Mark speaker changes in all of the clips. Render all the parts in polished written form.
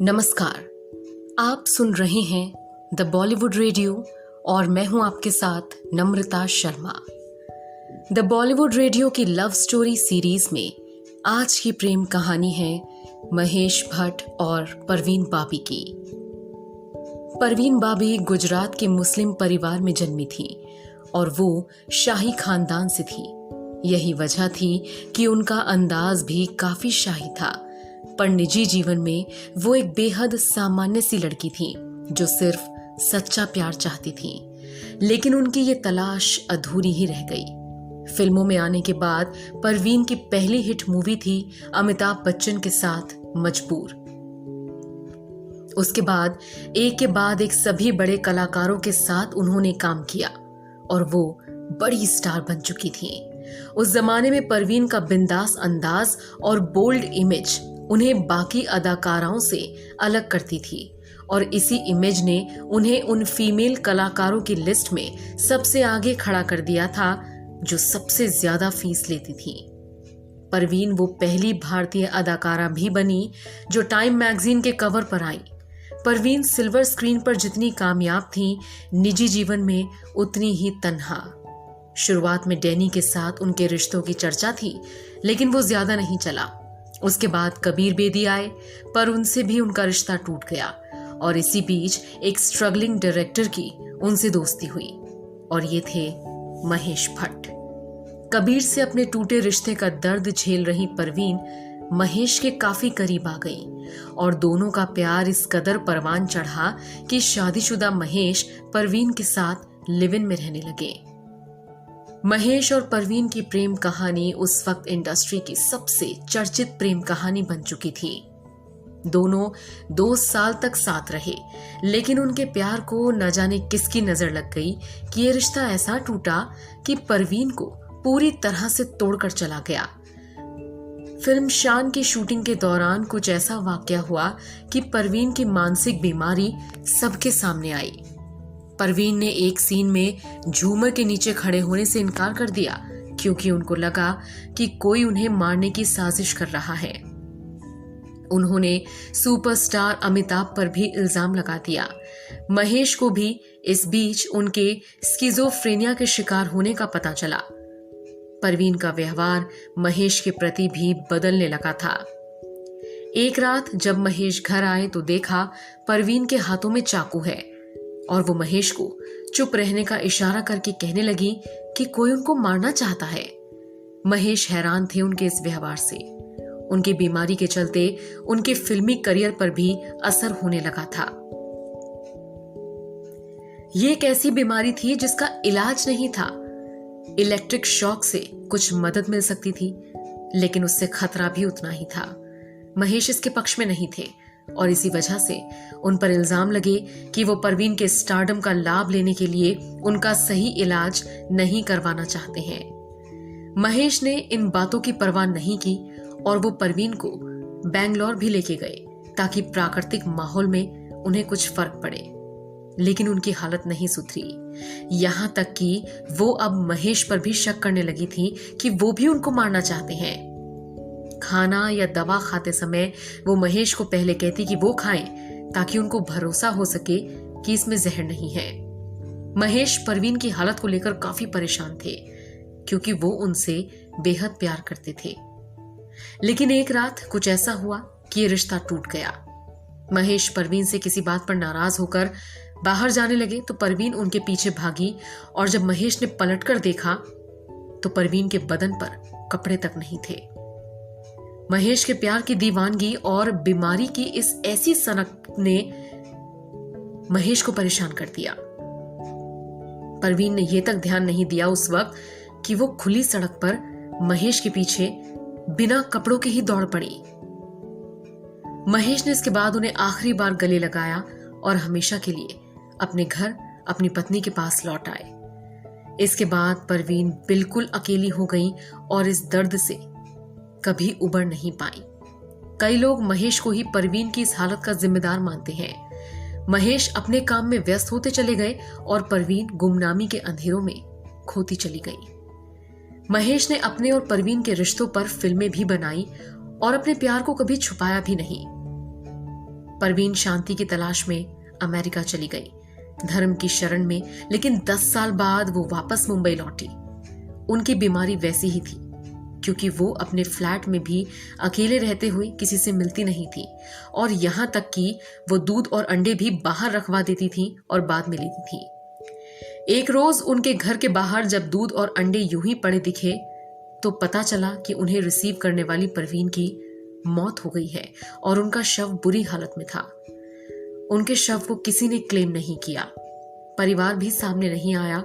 Speaker 1: नमस्कार। आप सुन रहे हैं द बॉलीवुड रेडियो और मैं हूं आपके साथ नम्रता शर्मा। द बॉलीवुड रेडियो की लव स्टोरी सीरीज में आज की प्रेम कहानी है महेश भट्ट और परवीन बाबी की। परवीन बाबी गुजरात के मुस्लिम परिवार में जन्मी थी और वो शाही खानदान से थी। यही वजह थी कि उनका अंदाज भी काफी शाही था, पर निजी जीवन में वो एक बेहद सामान्य सी लड़की थी जो सिर्फ सच्चा प्यार चाहती थी। लेकिन उनकी ये तलाश अधूरी ही रह गई। फिल्मों में आने के बाद परवीन की पहली हिट मूवी थी अमिताभ बच्चन के साथ मजबूर। उसके बाद एक सभी बड़े कलाकारों के साथ उन्होंने काम किया और वो बड़ी स्टार बन चुकी थी। उस जमाने में परवीन का बिंदास अंदाज और बोल्ड इमेज उन्हें बाकी अदाकाराओं से अलग करती थी और इसी इमेज ने उन्हें उन फीमेल कलाकारों की लिस्ट में सबसे आगे खड़ा कर दिया था जो सबसे ज्यादा फीस लेती थी। परवीन वो पहली भारतीय अदाकारा भी बनी जो टाइम मैगजीन के कवर पर आई। परवीन सिल्वर स्क्रीन पर जितनी कामयाब थी, निजी जीवन में उतनी ही तन्हा। शुरुआत में डैनी के साथ उनके रिश्तों की चर्चा थी, लेकिन वो ज्यादा नहीं चला। उसके बाद कबीर बेदी आए, पर उनसे भी उनका रिश्ता टूट गया और इसी बीच एक स्ट्रगलिंग डायरेक्टर की उनसे दोस्ती हुई और ये थे महेश भट्ट। कबीर से अपने टूटे रिश्ते का दर्द झेल रही परवीन महेश के काफी करीब आ गई और दोनों का प्यार इस कदर परवान चढ़ा कि शादीशुदा महेश परवीन के साथ लिव इन में रहने लगे। महेश और परवीन की प्रेम कहानी उस वक्त इंडस्ट्री की सबसे चर्चित प्रेम कहानी बन चुकी थी। दोनों 2 साल तक साथ रहे, लेकिन उनके प्यार को न जाने किसकी नजर लग गई कि ये रिश्ता ऐसा टूटा कि परवीन को पूरी तरह से तोड़कर चला गया। फिल्म शान की शूटिंग के दौरान कुछ ऐसा वाकया हुआ कि परवीन की मानसिक बीमारी सबके सामने आई। परवीन ने एक सीन में झूमर के नीचे खड़े होने से इनकार कर दिया क्योंकि उनको लगा कि कोई उन्हें मारने की साजिश कर रहा है। उन्होंने सुपरस्टार अमिताभ पर भी इल्जाम लगा दिया। महेश को भी इस बीच उनके स्किज़ोफ्रेनिया के शिकार होने का पता चला। परवीन का व्यवहार महेश के प्रति भी बदलने लगा था। एक रात जब महेश घर आए तो देखा परवीन के हाथों में चाकू है और वो महेश को चुप रहने का इशारा करके कहने लगी कि कोई उनको मारना चाहता है। महेश हैरान थे उनके इस व्यवहार से। उनकी बीमारी के चलते उनके फिल्मी करियर पर भी असर होने लगा था। ये एक ऐसी बीमारी थी जिसका इलाज नहीं था। इलेक्ट्रिक शॉक से कुछ मदद मिल सकती थी, लेकिन उससे खतरा भी उतना ही था। महेश इसके पक्ष में नहीं थे और इसी वजह से उन पर इल्जाम लगे कि वो परवीन के स्टारडम का लाभ लेने के लिए उनका सही इलाज नहीं करवाना चाहते हैं। महेश ने इन बातों की परवाह नहीं की और वो परवीन को बेंगलोर भी लेके गए ताकि प्राकृतिक माहौल में उन्हें कुछ फर्क पड़े, लेकिन उनकी हालत नहीं सुधरी। यहां तक कि वो अब महेश पर भी शक करने लगी थी कि वो भी उनको मारना चाहते हैं। खाना या दवा खाते समय वो महेश को पहले कहती कि वो खाएं ताकि उनको भरोसा हो सके कि इसमें जहर नहीं है। महेश परवीन की हालत को लेकर काफी परेशान थे क्योंकि वो उनसे बेहद प्यार करते थे। लेकिन एक रात कुछ ऐसा हुआ कि ये रिश्ता टूट गया। महेश परवीन से किसी बात पर नाराज होकर बाहर जाने लगे तो परवीन उनके पीछे भागी और जब महेश ने पलटकर देखा तो परवीन के बदन पर कपड़े तक नहीं थे। महेश के प्यार की दीवानगी और बीमारी की इस ऐसी सनक ने महेश को परेशान कर दिया। परवीन ने यह तक ध्यान नहीं दिया उस वक्त कि वो खुली सड़क पर महेश के पीछे बिना कपड़ों के ही दौड़ पड़ी। महेश ने इसके बाद उन्हें आखिरी बार गले लगाया और हमेशा के लिए अपने घर अपनी पत्नी के पास लौट आए। इसके बाद परवीन बिल्कुल अकेली हो गई और इस दर्द से कभी उबर नहीं पाई। कई लोग महेश को ही परवीन की इस हालत का जिम्मेदार मानते हैं। महेश अपने काम में व्यस्त होते चले गए और परवीन गुमनामी के अंधेरों में खोती चली गई। महेश ने अपने और परवीन के रिश्तों पर फिल्में भी बनाई और अपने प्यार को कभी छुपाया भी नहीं। परवीन शांति की तलाश में अमेरिका चली गई, धर्म की शरण में। लेकिन 10 साल बाद वो वापस मुंबई लौटी। उनकी बीमारी वैसी ही थी, क्योंकि वो अपने फ्लैट में भी अकेले रहते हुए किसी से मिलती नहीं थी, और यहाँ तक कि वो दूध और अंडे भी बाहर रखवा देती थी और बाद में लेती थी। एक रोज उनके घर के बाहर जब दूध और अंडे यूं ही पड़े दिखे तो पता चला कि उन्हें रिसीव करने वाली परवीन की मौत हो गई है और उनका शव बुरी हालत में था। उनके शव को किसी ने क्लेम नहीं किया, परिवार भी सामने नहीं आया,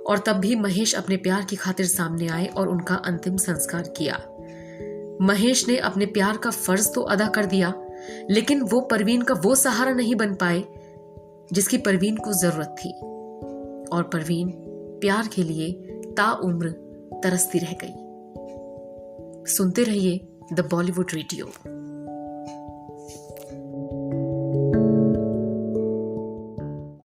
Speaker 1: और तब भी महेश अपने प्यार की खातिर सामने आए और उनका अंतिम संस्कार किया। महेश ने अपने प्यार का फर्ज तो अदा कर दिया, लेकिन वो परवीन का वो सहारा नहीं बन पाए जिसकी परवीन को जरूरत थी, और परवीन प्यार के लिए ताउम्र तरसती रह गई। सुनते रहिए द बॉलीवुड रेडियो।